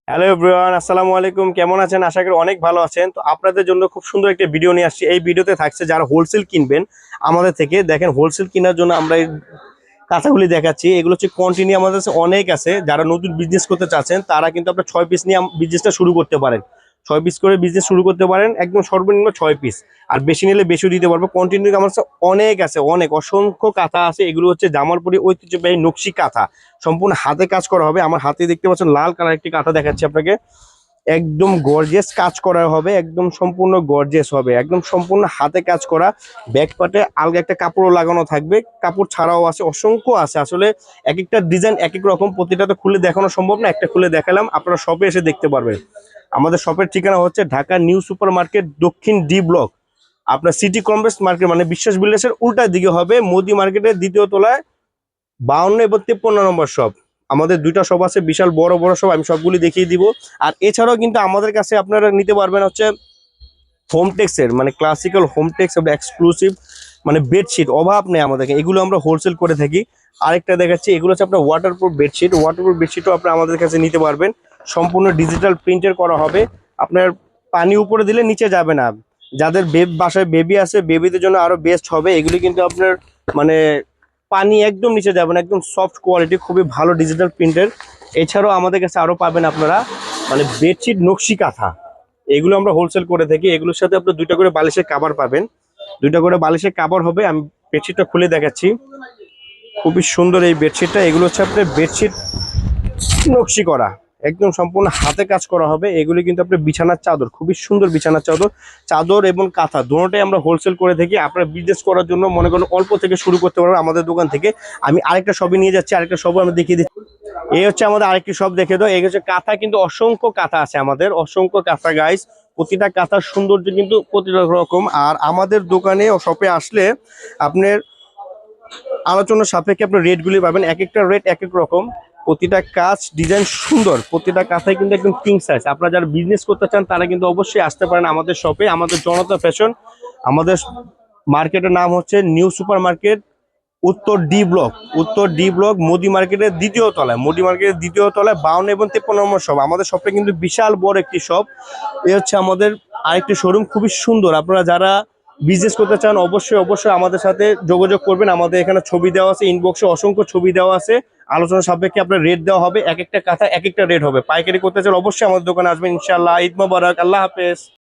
Hello everyone, আসসালামু আলাইকুম। কেমন আছেন? আশা করি অনেক ভালো আছেন। তো আপনাদের জন্য খুব সুন্দর একটা ভিডিও নিয়ে আসছি। এই ভিডিওতে থাকছে যারা হোলসেল কিনবেন আমাদের থেকে, দেখেন হোলসেল কেনার জন্য আমরা এই কাঁথাগুলি দেখাচ্ছি। এগুলো হচ্ছে কন্টিনিউ আমাদের কাছে অনেক আছে। যারা নতুন বিজনেস করতে চাচ্ছেন তারা কিন্তু আপনার 6 পিস নিয়ে বিজনেসটা শুরু করতে পারেন। 6 পিস করে বিজনেস শুরু করতে পারেন, একদম সর্বনিম্ন 6 পিস। আর বেশি নিলে বেশিও দিতে পারবো। কন্টিনিউ আমার কাছে অনেক আছে, অনেক অসংখ্য কাঁথা আছে। এগুলো হচ্ছে জামালপুরি ঐতিহ্যবাহী নকশি কাঁথা, সম্পূর্ণ হাতে কাজ করা হবে। আমার হাতে দেখতে পাচ্ছেন লাল কালার একটি কাঁথা দেখাচ্ছি আপনাকে। একদম গর্জিয়াস কাজ করা হবে, একদম সম্পূর্ণ গর্জিয়াস হবে, একদম সম্পূর্ণ হাতে কাজ করা। ব্যাক পার্টে আলগা একটা কাপড়ও লাগানো থাকবে, কাপড় ছাড়াও আছে, অসংখ্য আছে। আসলে এক একটা ডিজাইন এক এক রকম, প্রতিটা তো খুলে দেখানো সম্ভব না, একটা খুলে দেখালাম, আপনারা শপে এসে দেখতে পারবেন। আমাদের শপের ঠিকানা হচ্ছে ঢাকা নিউ সুপার মার্কেট, দক্ষিণ ডি ব্লক। আপনার সিটি কমপ্লেক্স মার্কেট মানে বিশ্বাস বিল্ডার্সের উল্টা দিকে হবে, মোদি মার্কেটের দ্বিতীয় তলায় 52 এবং 53 নম্বর শপ। আমাদের দুইটা শপ আছে, বিশাল বড় বড় শপ, আমি সবগুলি দেখিয়ে দিব। আর এছাড়াও কিন্তু আমাদের কাছে আপনারা নিতে পারবেন হচ্ছে হোমটেক্সের, মানে ক্লাসিক্যাল হোমটেক্স এবং এক্সক্লুসিভ মানে বেডশিট অভাব নেই আমাদেরকে, এগুলো আমরা হোলসেল করে থাকি। আরেকটা দেখাচ্ছি, এগুলো হচ্ছে আপনার ওয়াটারপ্রুফ বেডশিট। ওয়াটারপ্রুফ বেডশিটও আপনার আমাদের কাছে নিতে পারবেন। সম্পূর্ণ ডিজিটাল প্রিন্টের করা হবে। আপনার পানি উপরে দিলে নিচে যাবে না। যাদের বাসায় বেবি আছে, বেবিদের জন্য আরো বেস্ট হবে। এগুলি কিন্তু আপনার মানে পানি একদম নিচে যাবে না, একদম সফট কোয়ালিটি, খুবই ভালো ডিজিটাল প্রিন্টের। এছাড়াও আমাদের কাছে আরো পাবেন আপনারা মানে বেডশিট নকশি কাঁথা, এগুলো আমরা হোলসেল করে থাকি। এগুলোর সাথে আপনার দুইটা করে বালিশের কাভার পাবেন, দুইটা করে বালিশের কাভার হবে। আমি বেডশিটটা খুলে দেখাচ্ছি, খুবই সুন্দর এই বেডশিটটা। এগুলো হচ্ছে আপনার বেডশিট নকশি করা, একদম সম্পূর্ণ হাতে কাজ করা হবে। এগুলি কিন্তু আপনার বিছানার চাদর, খুবই সুন্দর বিছানার চাদর। চাদর এবং কাঁথা দুটোটাই আমরা হোলসেল করে থাকি। আপনারা বিজনেস করার জন্য মনে করেন অল্প থেকে শুরু করতে পারবেন আমাদের দোকান থেকে। আমি আরেকটা শপে নিয়ে যাচ্ছি, আরেকটা শপও আমি দেখিয়ে দিচ্ছি। এই হচ্ছে আমাদের আরেকটি শপ, দেখে দাও। এই হচ্ছে কাঁথা, কিন্তু অসংখ্য কাঁথা আছে আমাদের, অসংখ্য কাঁথা গাইস। প্রতিটা কাঁথার সৌন্দর্য কিন্তু প্রতিটা রকম। আর আমাদের দোকানে ও শপে আসলে আপনার আলোচনার সাপেক্ষে আপনার রেটগুলি পাবেন, এক একটা রেট এক এক রকম। প্রতিটা কাজ ডিজাইন সুন্দর, প্রতিটা কাঁথায় কিন্তু একদম কিং সাইজ। আপনারা যারা বিজনেস করতে চান তারা কিন্তু অবশ্যই আসতে পারেন আমাদের শপে, আমাদের জনতা ফ্যাশন। আমাদের মার্কেটের নাম হচ্ছে নিউ সুপার মার্কেট, উত্তর ডি ব্লক, উত্তর ডি ব্লক মোদি মার্কেটের দ্বিতীয় তলায়, মোদি মার্কেটের দ্বিতীয় তলায় 52 এবং 53 নম্বর শপ। আমাদের শপটা কিন্তু বিশাল বড় একটি শপ। এই হচ্ছে আমাদের আরেকটি শোরুম, খুবই সুন্দর। আপনারা যারা বিজনেস করতে চান অবশ্যই অবশ্যই আমাদের সাথে যোগাযোগ করবেন। আমাদের এখানে ছবি দেওয়া আছে, ইনবক্সে অসংখ্য ছবি দেওয়া আছে। আলোচনা সাপেক্ষে আপনার রেট দেওয়া হবে, এক একটা কাঁথা এক একটা রেট হবে। পাইকারি করতে চান অবশ্যই আমাদের দোকানে আসবেন। ইনশাআল্লাহ। ঈদ মোবারক, আল্লাহ হাফেজ।